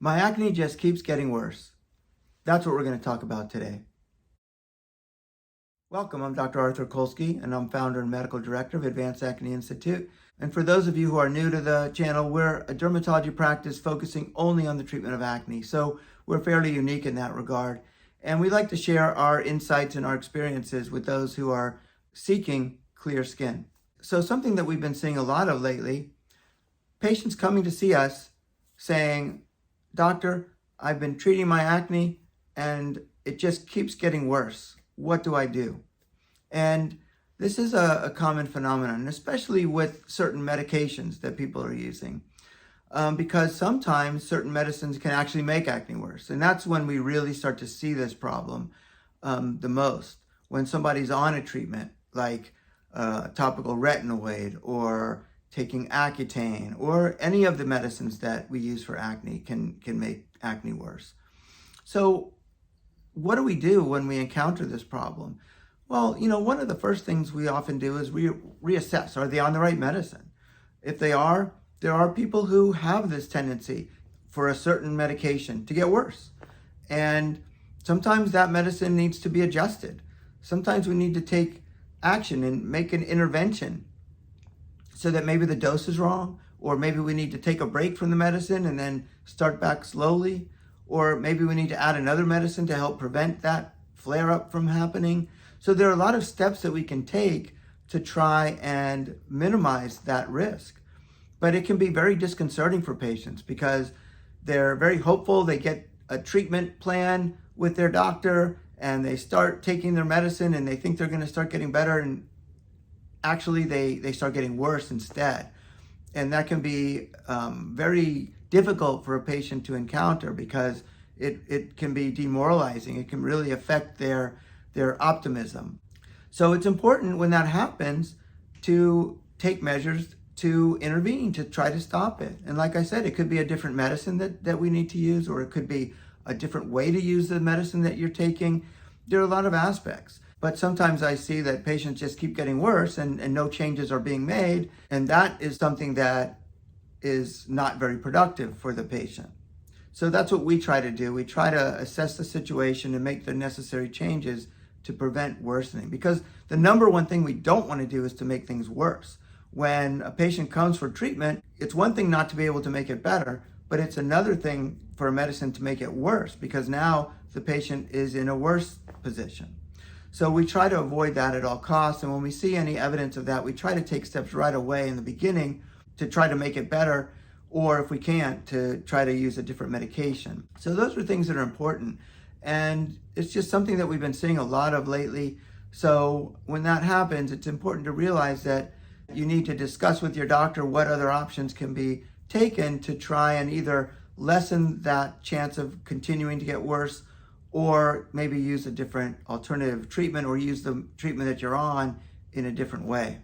My acne just keeps getting worse. That's what we're going to talk about today. Welcome, I'm Dr. Arthur Kolsky, and I'm founder and medical director of Advanced Acne Institute. And for those of you who are new to the channel, we're a dermatology practice focusing only on the treatment of acne. So we're fairly unique in that regard. And we like to share our insights and our experiences with those who are seeking clear skin. So something that we've been seeing a lot of lately, patients coming to see us saying, "Doctor, I've been treating my acne and it just keeps getting worse. What do I do?" And this is a common phenomenon, especially with certain medications that people are using, because sometimes certain medicines can actually make acne worse. And that's when we really start to see this problem the most. When somebody's on a treatment like topical retinoid or taking Accutane or any of the medicines that we use for acne can make acne worse. So what do we do when we encounter this problem? Well, one of the first things we often do is reassess. Are they on the right medicine? If they are, there are people who have this tendency for a certain medication to get worse. And sometimes that medicine needs to be adjusted. Sometimes we need to take action and make an intervention so that maybe the dose is wrong, or maybe we need to take a break from the medicine and then start back slowly, or maybe we need to add another medicine to help prevent that flare-up from happening. So there are a lot of steps that we can take to try and minimize that risk. But it can be very disconcerting for patients because they're very hopeful. They get a treatment plan with their doctor and they start taking their medicine and they think they're going to start getting better, and actually they start getting worse instead. And that can be very difficult for a patient to encounter because it can be demoralizing. It can really affect their optimism. So it's important when that happens to take measures to intervene, to try to stop it. And like I said, it could be a different medicine that we need to use, or it could be a different way to use the medicine that you're taking. There are a lot of aspects. But sometimes I see that patients just keep getting worse and no changes are being made. And that is something that is not very productive for the patient. So that's what we try to do. We try to assess the situation and make the necessary changes to prevent worsening. Because the number one thing we don't want to do is to make things worse. When a patient comes for treatment, it's one thing not to be able to make it better, but it's another thing for a medicine to make it worse, because now the patient is in a worse position. So we try to avoid that at all costs. And when we see any evidence of that, we try to take steps right away in the beginning to try to make it better, or if we can't, to try to use a different medication. So those are things that are important. And it's just something that we've been seeing a lot of lately. So when that happens, it's important to realize that you need to discuss with your doctor what other options can be taken to try and either lessen that chance of continuing to get worse, or maybe use a different alternative treatment, or use the treatment that you're on in a different way.